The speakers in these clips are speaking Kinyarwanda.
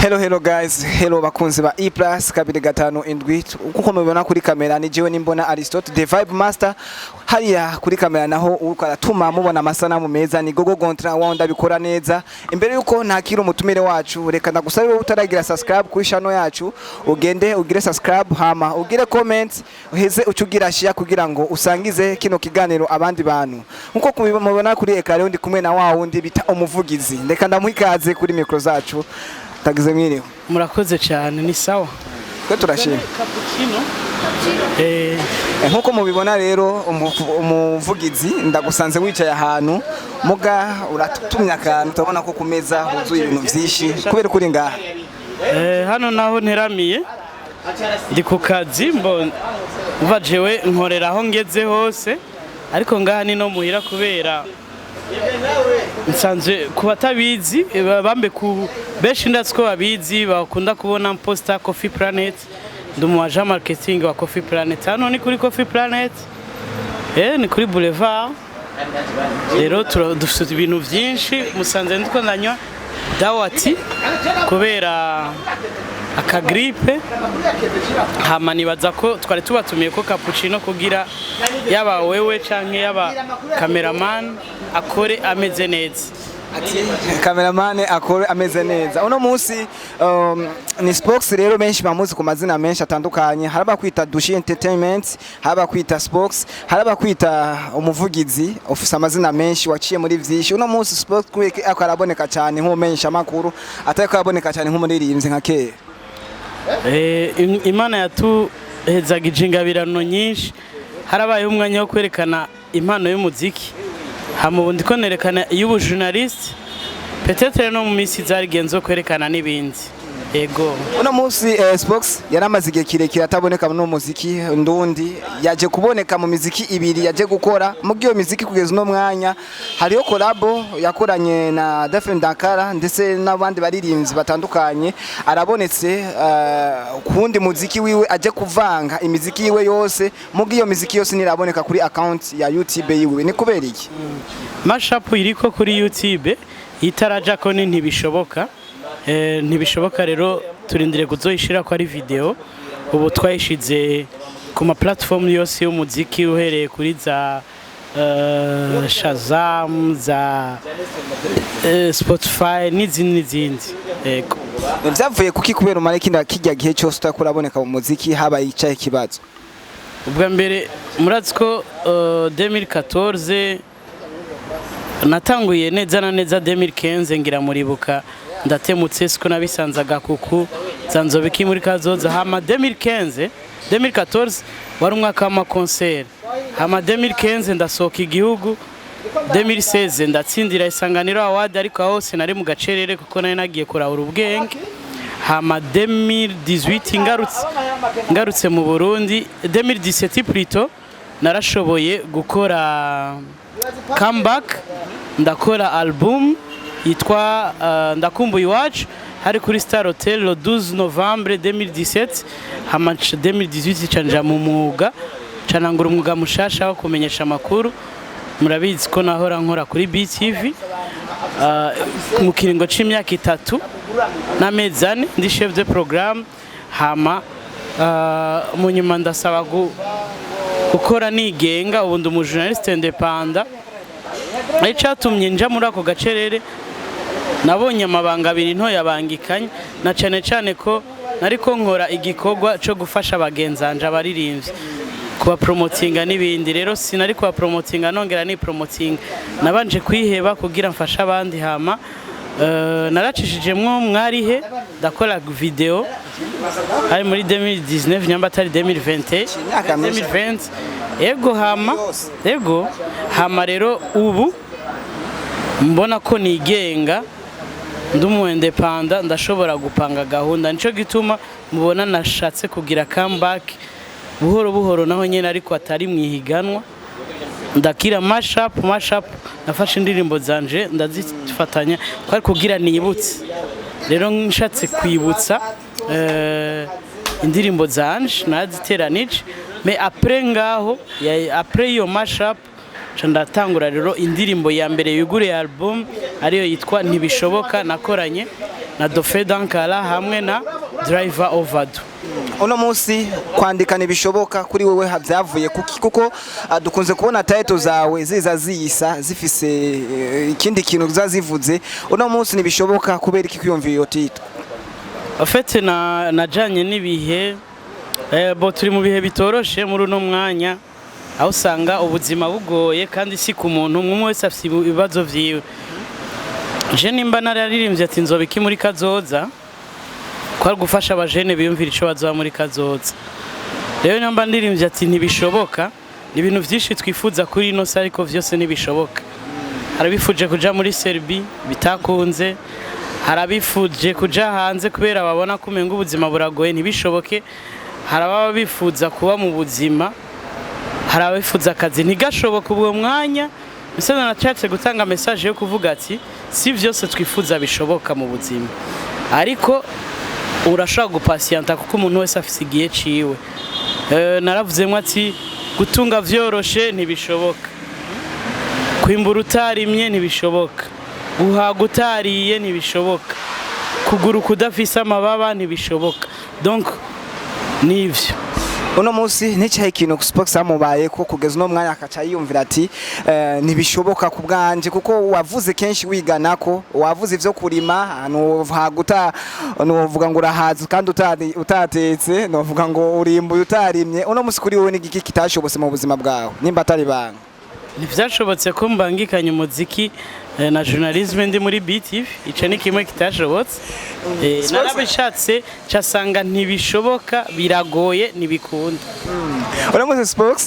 Hello guys, hello bakunzi ba E+ kabiri gatanu indwi kuko mubibona kuri kamera ni jewe nimbona Aristote the Vibe Master hariya kuri kamera naho uko aratuma mubona amasanamu meza ni gogo gontra wanda bikora neza imbere yuko ntakira umutumire wacu reka ndagusabira utaragira subscribe kuri channel yacu ugende ugire subscribe hama ugire comment uheze ucugira share kugira ngo usangize kino kiganiro abandi bantu nkuko mubibona kuri ekare ndi kumwe na wa wundi bita Umuvugizi reka ndamuhikaze kuri micro zacu. Tagize mwiriwe. Murakoze cyane ni sawa. Twe turashima. Cappuccino. Nkuko mubibona rero Umuvugizi ndagusanze wicaye ahantu muga uratutumya akantu utabona ko kumeza huzuye ibintu byinshi kubera kuri ngaha. Hano naho nteramiye ndi ku kazi mva jewe nkorera aho ngeze hose ariko ngaha ni no muhira kubera nsanzwe kubatabizi bambe ku beshi ndatsko babizi bakunda kubona posta Coffee Planet ndumuaja marketing wa Coffee Planet hano ni kuri Coffee Planet ni kuri Boulevard rero dufite ibintu byinshi musanze ndiko ndanywa dawati kubera akagripe hama nibaza ko twari tubatumiye ko cappuccino kugira yaba wewe canke yaba cameraman akore ameze neza. Cameraman akore ameze neza. Uno munsi ni SPOK rero benshi bamuzi ku mazina menshi atandukanye haraba kwita Dushi Entertainment haraba kwita SPOK haraba kwita Umuvugizi ofisa amazina menshi waciye muri vyinshi. Uno munsi SPOK kweke akaraboneka cyane nko menshi amakuru atako yaboneka cyane nko muri rimze nka kera. Imana yatuhezagije ingabirano nyinshi harabaye umwanya wo kwerekana impano y'umuziki hamubundi ko nerekana y'ubu journalist peut-être no mu misi zarigenzo kwerekana nibindi ego uno munsi SPOK yaramaze igihe kirekire ataboneka mu muziki ndundi yaje kuboneka mu miziki ibiri yaje gukora mu giyo miziki kugeza no mwanya hariyo collabo yakoranye na Defend Dakar ndetse n'abandi baririmbyi batandukanye arabonetse kundi muziki wiwe aje kuvanga imiziki yiwe yose mu giyo miziki yose niraboneka kuri account ya YouTube yiwe ni kubera iki mashup iriko kuri YouTube itaraja ko ntibishoboka ntibishoboka rero turindire kuzoyishira ko ari video ubu twayishize ku ma platform yose y'umuziki uhereye kuri za Shazam za Spotify n'izindi yego byavuye kuki kubera umare kijya gihe cyose utakuraboneka mu muziki haba yicaye kibazo ubwa mbere murazi ko 2014 natanguye neza na neza 2015 ngira muribuka ndatemutse siko nabisanzaga kuku zanzobiki muri kazoza hama 2014 wari umwaka wa concert hama 2015 ndasohoka igihugu 2016 ndatsindira isanganiro award ariko aho sinari mu gacerere kuko nari nagiye kurahura ubwenge hama 2018 ngarutse mu Burundi 2017 plutôt narashoboye gukora comeback ndakora album yitwa ndakumbuye iwacu hari kuri Star Hotel le 12 novembre 2017 hama 2018 canja mu mwuga canangura umwuga mushasha wo kumenyesha amakuru murabizi ko nahora nkora kuri BTV mu kiringo c'imyaka 3 n'amezi 4 ndi chef de programme hama mu nyuma ndasaba gukora nigenga ubundi umu journaliste independant icatumye nja muri ako gacerere nabonye amabanga abiri nto yabangikanye na cyane ko nariko nkora igikorwa cyo gufasha abagenzanje abaririmbyi kuba promotinga n'ibindi rero sinari kuba promotinga nongera ni promoting nabanje kwiheba kugira mfasha abandi hama naracishijemwo mwarihe ndakora video ari muri 2019 nyamba atari 2020 ego hama rero ubu mbona ko nigenga ndumu independent ndashobora gupanga gahunda nico gituma mubona nashatse kugira comeback buhoro naho nyene ariko atari mwihiganwa ndakira mashup nafashe indirimbo zanje ndazifatanya kwari kugira nibutse rero nshatse kwibutsa indirimbo zanje naziteranije mais après ngaho après iyo mashup ndatangura rero indirimbo ya mbere yugure album ariyo yitwa ntibishoboka nakoranye na Dauphin Dankara hamwe na Driver Ovado. Uno munsi kwandika ntibishoboka kuri wewe havyavuye kuko dukunze kubona title zawe ziza ziyisa zifise ikindi kintu zazivuze. Uno munsi ntibishoboka kubera iki kwiyumvira iyo title? En fait najanye n'ibihe bo turi mu bihe bitoroshe muri uno mwanya, aho usanga ubuzima bugoye kandi si ku muntu umwe wese afite ibibazo vyiwe. Je nimba nararirimbye ati nzobiki muri kazoza kwari gufasha abajene biyumvira ico bazoba muri kazoza. Rero nimba ndirimbye ati ntibishoboka, ni ibintu vyinshi twifuza kuri ino sari ko vyose ntibishoboka. Harabifuje kuja muri Serbia bitakunze, harabifuje kuja hanze kubera babona kumenga ubuzima buragoye ntibishoboke, harababa bifuza kuba mu buzima, harabifuza akazi ntigashoboka ubwo mwanya. Misana nacyatse gutanga message yo kuvuga ati si vyose twifuza bishoboka mu buzima, ariko urashaka gupatienta kuko umuntu wese afise igihe ciwe. Naravuzemwe ati gutunga vyoroshe ntibishoboka, kwimbura utarimye ntibishoboka, guhaga utariye ntibishoboka, kugura kudafise amababa ntibishoboka. Donc nivyo uno munsi n'icyahe ikintu SPOK samubaye ko kugeza no mwanya akaca yiyumvira ati ntibishoboka ku bwanje, kuko wavuze kenshi wigana ko wavuze ivyo kurima novuga ngo urahaza kandi utatetse, novuga ngo urimbuye utarimye. Uno munsi kuri wowe n'igiki kitashobotse mu buzima bwawe nimba atari banga? Ntivyashobotse ko mbangikanye umuziki na journalisme ndi muri BTV, ico ni kimwe kitashobotse. Narabishatse casanga ntibishoboka, biragoye ntibikunda. Uno munsi SPOK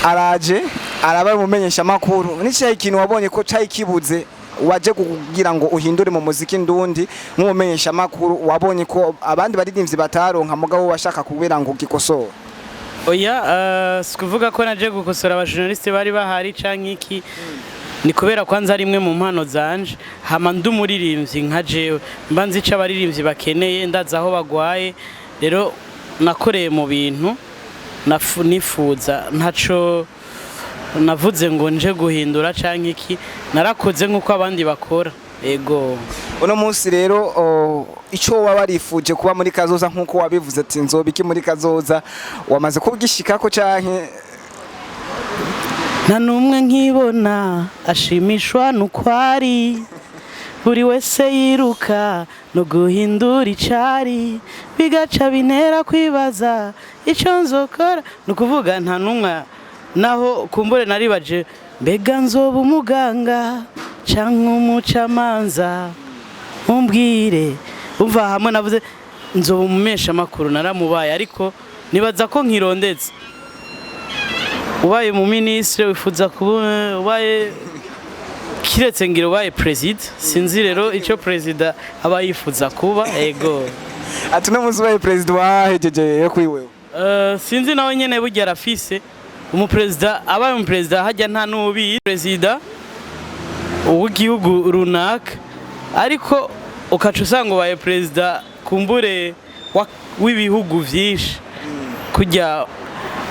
araje araba mumenyesha makuru, n'icyahe ikintu wabonye ko cyayi kibuze waje kugira ngo uhindure mu muziki ndundi nk'umumenyesha makuru, wabonye ko abandi baririmbyi bataronka mugabo bashaka kubera ngo gikosora? Oya, sikuvuga ko naje gukosora abajournaliste bari bahari canke iki, ni kubera kwanza ari imwe mu mpano zanje, hama ndumuririmbyi nka jewe mbanzi ica abaririmbyi bakeneye, ndaza aho bagwaye. Rero nakoreye mu bintu nifuza, ntaco navuze ngo nje guhindura canke iki, narakoze nkuko abandi bakora. Ego uno munsi rero ico wabarifuje kuba muri kazoza nkuko wabivuze ati nzobiki muri kazoza, wamaze kubwishikako canke? Nta numwe nkibona ashimishwa nukwari, buri wese yiruka no guhindura icari, bigaca bintera kwibaza ico nzokora. Nukuvuga nta numwe, naho kumbure naribaje mbega nzoba umuganga canke umucamanza, umbwire. Umva hamwe navuze nzoba umumesha makuru, naramubaye, ariko nibaza ko nkirondetse. Ubaye mu ministre wifuza kuba ubaye kiretse ngiro ubaye president, sinzi rero ico president aba yifuza kuba. Ego ati no muzi ubaye president wahejeje yo kuri wewe? Sinzi nawe nyene burya arafise umupresident, abaye umupresident hajya nta nubi president w'igihugu runaka, ariko ukaca usanga ubaye president kumbure w'ibihugu vyinshi, kujya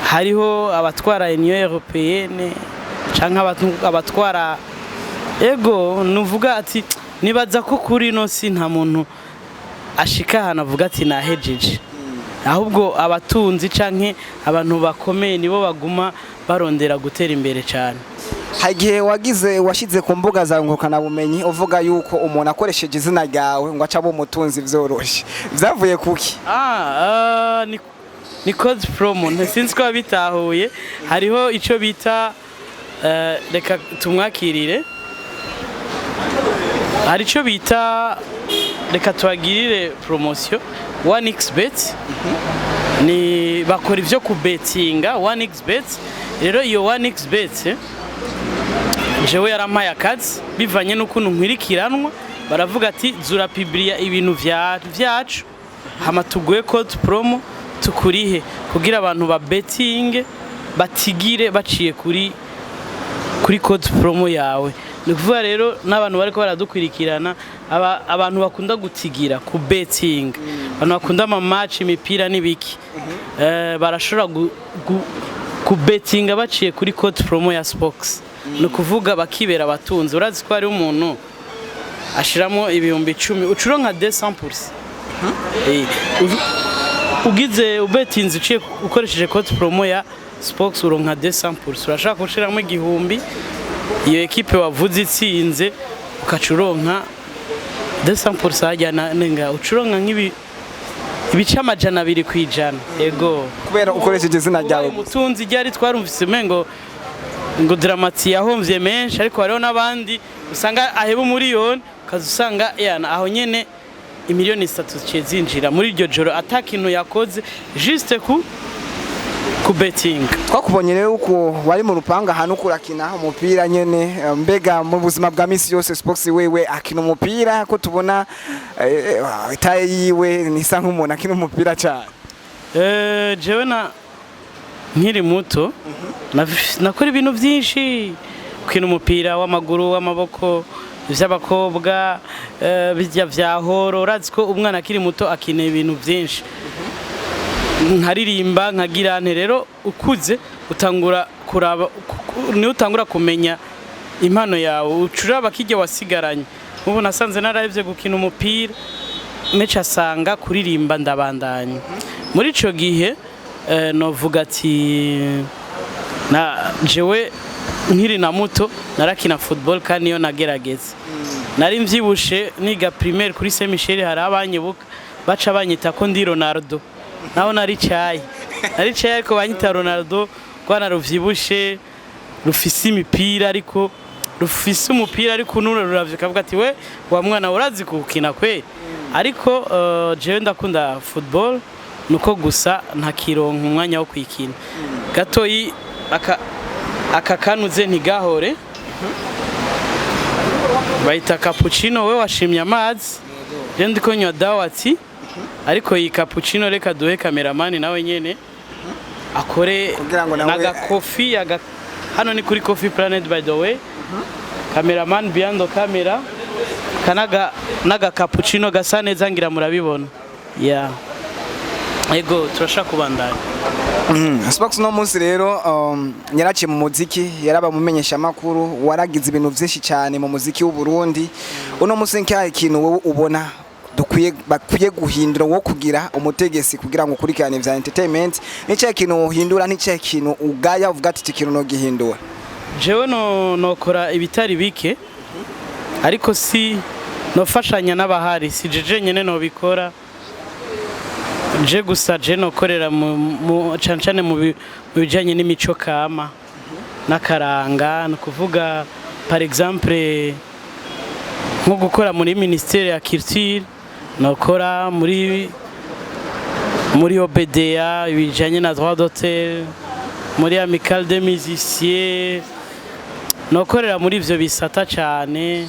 hariho abatwara Union Européenne canke abatwara. Ego nuvuga ati nibaza ko kuri no si nta muntu ashika hana avuga ati nahejeje, ahubwo abatunzi canke abantu bakomeye nibo baguma barondera gutera imbere cyane. Hagiye washize ku mbuga za ngurukana bumenyi uvuga yuko umuntu akoresheje izina ryawe ngo aca abo mutunzi vyoroshe, vyavuye kuki? Ni code promo, sinzi ko bitahuye. Hariho ico bita reka tumwakirire, hari ico bita reka twagirire promotion 1xbet. Ni bakora ivyo ku bettinga 1xbet. Rero iyo 1xbet jewe yarampaye akazi bivanye n'ukuntu nkwirikiranwa, baravuga ati zura publia ibintu vyacu hama tuguye code promo tukurihe, kugira abantu ba betting batigire baciye kuri code promo yawe. Nikuvuga rero n'abantu bariko baradukwirikirana, abantu bakunda gutigira ku betting, abantu bakunda ama match imipira nibiki, barashobora ku betting baciye kuri code promo ya SPOK. Nukuvuga bakibera abatunzi. Urazi ko ari umuntu ashiramo ibihumbi 10 ucuronka 200%. Ugize ubetinze uciye ukoresheje code promo ya SPOK uronka 200%. Urashaka gushiramo igihumbi iyo equipe wavuze itsinze ukacuronka 200% hajyana nenga ucuronka ibice amajana 2 kwijana. Ego kubera ukoresheje izina ryawe mutunzi ryari twarumvise mengo Dramati yahomvye menshi ariko hariho nabandi usanga aheba miliyoni kazi usanga yana aho nyene imiliyoni 3 ciye zinjira muri iryo joro atakintu yakoze juste ku betting. Twakubonye rero uko wari mu rupanga hano kurakina umupira nyene mbega mu buzima bwa misi yose SPOK wewe akina umupira ko tubona itaye yiwe nisa nk'umuntu akina umupira cyane. Jewe nkiri muto nakora ibintu byinshi kukina umupira w'amaguru w'amaboko ivy'abakobwa bijya vya horo urazi ko umwana akiri muto akina ibintu byinshi nkaririmba nkagira rero ukuze utangura kuraba ni utangura kumenya impano yawe ucuraba kijya wasigaranye ubu nasanze narayivye gukina umupira mecha asanga kuririmba ndabandanye muri ico gihe novuga ati na jewe nkiri na muto narakina football kandi yo nagerageza nari mvyibushe niga primaire kuri Saint Michel hari abanyibuka baca banyita ko ndi Ronaldo naho nari cyayi ariko banyita Ronaldo kwana ruvyibushe rufise imipira ariko rufise umupira ariko nuravye kavuga ati we wa mwana urazi kukina kwe ariko jewe ndakunda football nuko gusa ntakironka umwanya wo kwikina gatoyi aka kanuze ntigahore bayita cappuccino we washimye amazi je ndiko nywa dawati ariko iyi cappuccino reka duhe cameraman nawe nyene akore naga coffee hano ni kuri Coffee Planet by the way cameraman behind the camera naga cappuccino gasa neza ngira murabibona yeah. Ego turashaka kubandanya. SPOK no munsi rero nyaraciye mu muziki yaraba mumenyesha makuru waragize ibintu byinshi cyane mu muziki w'u Burundi uno munsi nkaye kintu wowe ubona bakwiye guhindura wo kugira umutegesi kugira ngo kurikirane vya entertainment n'icyo kintu uhindura n'icyo kintu ugaya uvuga ati ikintu no gihindura. Jewe nokora ibitari bike ariko si nofashanya n'abahari si jeje nyene no bikora je gusa je nokorera mu cancane mu bijanye n'imico kama nakaranga no kuvuga par exemple nko gukora muri ministère ya culture nokora muri OBDA ibijanye na droit d'auteur muri amicale des musiciens nokorera muri ivyo bisata cyane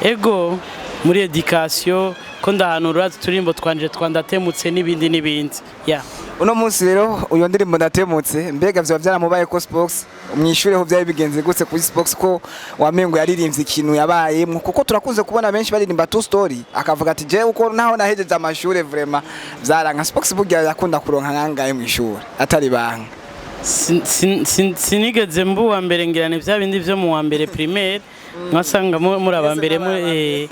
ego muri education ko ndahanura turimbo twanje twandatemutse n'ibindi ya uno munsi rero uyo ndirimbo ndatemutse mbega vyo byaramubaye ko SPOK umwishureho byaye bigenze gutse kuri SPOK ko wamengo yaririmbye ikintu yabaye kuko turakunze kubona benshi baririmba two story akavuga ati je uko naho nahejeje amashure vraiment byaranka SPOK bugira yakunda kuronka nkangaye mu ishure atari banga sinigeze mbu wa mbere ngirane bya bindi byo mu wa mbere primaire mwasanga muri abambere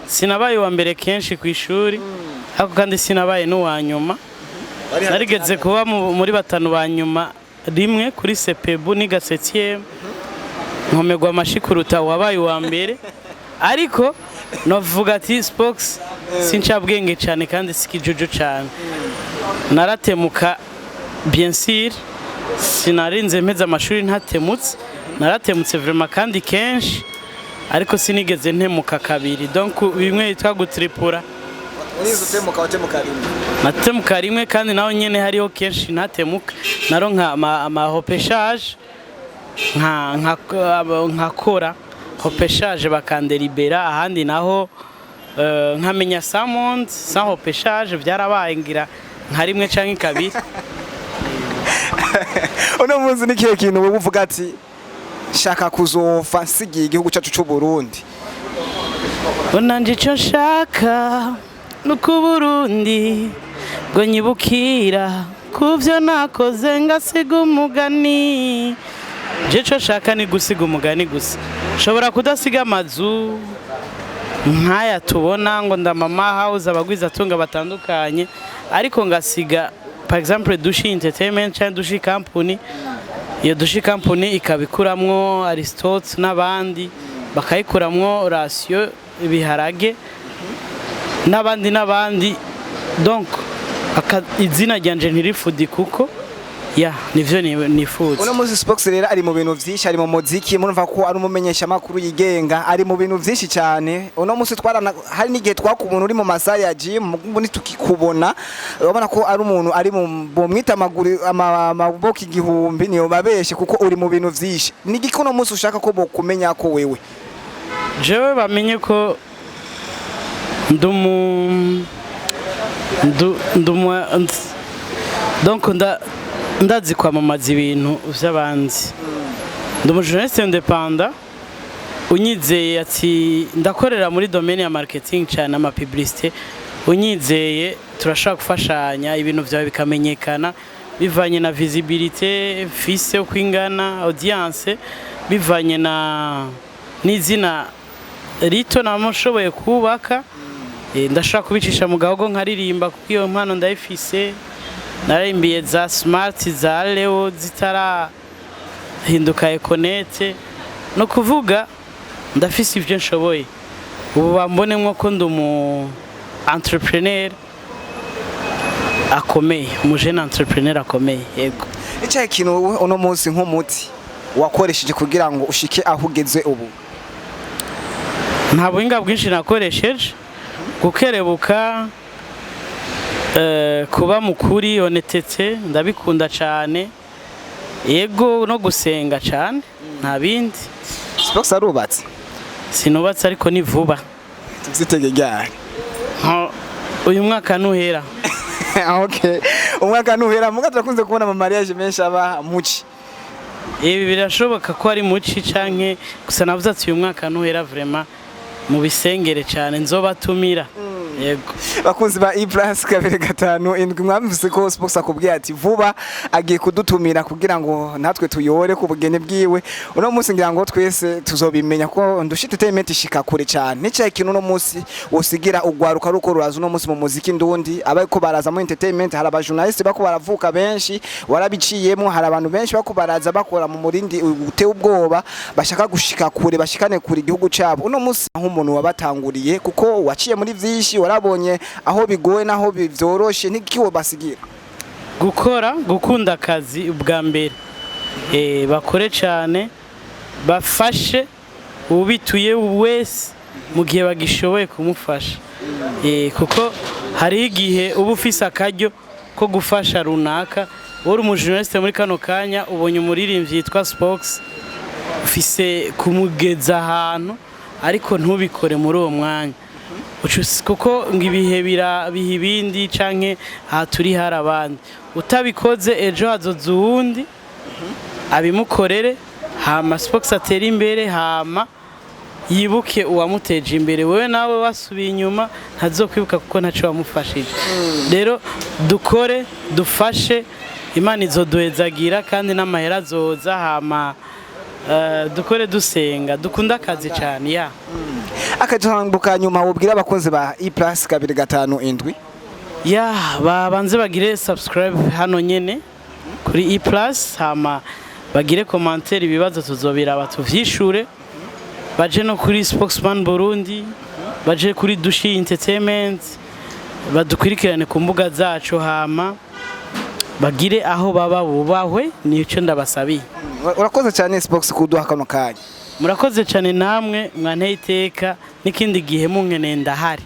sinabaye wa mbere kenshi ku ishuri ariko kandi sinabaye no wa nyuma narigeze kuba muri batanu ba nyuma rimwe kuri CPB niga 7e nkomegwa amashikuruta wabaye wa mbere ariko novuga ati SPOK sincabwenge cyane kandi sikijuju cyane naratemuka bien sûr sinarinze mpeza amashuri ntatemutse naratemutse vraiment kandi kenshi ariko sinigeze ntemuka kabiri donc bimwe yitwa gutripura unizutemuka watemuka rimwe natemuka rimwe kandi naho nyene hariho kenshi ntatemuka naronka amahopeshage nkakora hopeshage bakandelibera ahandi naho nkamenya samond sans hopeshage byarabaye ngira nka rimwe canke kabiri uno munsi nikiye kintu wowe uvuga ati shaka kuzofa nsigiye igihugu cyacu cy'u Burundi onanje cyo shaka nuko Burundi ngo nyibukira kuvyo nakoze ngasiga umugani je cyo shaka ni gusiga umugani gusa shobora kudasiga amazu nkaya tubona ngo ndamama house abagwiza tunga batandukanye ariko ngasiga par exemple dushi entertainment cyangwa dushi company iyo dushi company ikabikuramwo Aristote n'abandi bakayikuramwo ratio ibiharage n'abandi donc izina ryanje ntirifudi kuko ya nivyo nifuza. Uno muzi SPOK rero ari mu bintu vyinshi, ari mu muziki, murumva ko ari umumenyesha makuru yigenga, ari mu bintu vyinshi cyane. Uno muzi twarana hari n'igihe twakubona uri mu masaha ya gym muri tukikubona urabona ko ari umuntu ari mu mwita amaguru amaboko igihumbi niyo babeshe kuko uri mu bintu vyinshi. Nigiki uno muzi ushaka ko bokumenya ko wewe? Jewe bamenye ko donc ndazi kwamamaza ibintu vy'abandi. Ndi umujournaliste independant unyizeye ati ndakorera muri domaine ya marketing cyane ama publicité, unyizeye turashaka gufashanya ibintu vyawe bikamenyekana bivanye na visibilité fise ukwingana audience bivanye na n'izina rito namushoboye kubaka. Ndashaka kubicisha mu gahogo nkaririmba kuko iyo mpano ndayifise, narimbiye za smart za leo zitara hinduka ekonete no kuvuga ndafise ivyo nshoboye. Ubu bambonemwo ko ndumu entrepreneur akomeye, umujene entrepreneur akomeye. Yego, icyaye kintu uno munsi nk'umuti wakoresheje kugira ngo ushike aho ugeze ubu? Nta buhinga bwinshi nakoresheje, gukerebuka, kuba mukuri, honetete ndabikunda cyane, yego no gusenga cyane, nta bindi. SPOK arubatse? Sinubatse ariko ni vuba. Tuzitege ryari? Uyu mwaka nuhera. Okay, umwaka nuhera muga turakunze kubona ama mariage menshi aba muci. Ibi birashoboka ko ari muci canke gusa navuze ati uyu mwaka nuhera vraiment mu bisengere cyane nzobatumira. Yego, bakunzi ba E+257 mwamvise ko SPOK akubwiye ati vuba agiye kudutumira kugira ngo natwe tuyore ku bugene bwiwe. Uno munsi ngira ngo twese tuzobimenya ko ndushite entertainment ishika kure cyane. N'icyaye kintu uno munsi wosigira ugwaruka ruko ruraza uno munsi mu muziki ndundi abayiko baraza mu entertainment, hari aba journalist bako baravuka benshi warabiciyemo, hari abantu benshi bako baraza bakora mu murindi uteye ubwoba bashaka gushika kure, bashikane kure igihugu cyabo. Uno munsi nk'umuntu wabatanguriye kuko waciye muri vyinshi, warabonye aho bigoye naho bivyoroshe, n'ikiwo basigira gukora, gukunda akazi ubwa mbere, bakore cyane, bafashe ubituye wese mu gihe bagishoboye kumufasha, kuko hari igihe uba ufise akaryo ko gufasha runaka. Uri umujournaliste muri kano kanya ubonye umuririmbyi yitwa SPOK ufise kumugeza ahantu ariko ntubikore muri uwo mwanya kuko ngibihe bihe ibindi canke aha turi hari abandi, utabikoze ejo hazoza uwundi abimukorere, hama SPOK atera imbere, hama yibuke uwamuteje imbere. Wewe nawe wasubiye inyuma ntazokwibuka kuko ntaco wamufashije. Rero dukore, dufashe, Imana izoduhezagira kandi n'amahera azoza, hama dukore dusenga, dukunda akazi cyane. Ya akajanguka nyuma wubwira abakunzi ba E+257 ya babanze bagire subscribe hano nyene kuri E+, hama bagire commentaire ibibazo tuzobira batuvyishure, baje no kuri Spokesman Burundi, baje kuri Dushi Entertainment, badukurikirane ku mbuga zacu, hama bagire aho baba bubahwe. Nico ndabasabiye. Urakoze cyane SPOK kuduha kano kanya. Murakoze cyane namwe mwanteye iteka, n'ikindi gihe munkeneye ndahari.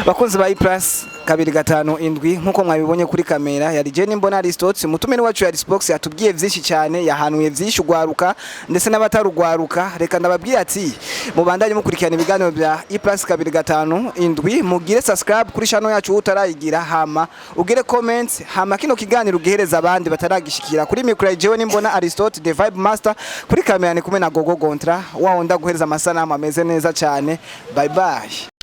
Bakunzi ba E+257 nkuko mwabibonye kuri kamera yari je nimbona Aristote, mutumene wacu ya SPOK yatubwiye vyinshi cyane, yahanuye vyinshi ugwaruka ndetse n'abatarugwaruka. Reka ndababwiye ati mubandanye mukurikirana ibiganiro bya E+257, mugire subscribe kuri channel yacu utarayigira, hama ugire comments, hama kino kiganiro ugihereza abandi bataragishikira. Kuri micro jewe nimbona Aristote the vibe master, kuri kamera ni kumwe na Gogo Gontra, waho ndaguhereza amasanamu ameze neza cyane. Bye bye.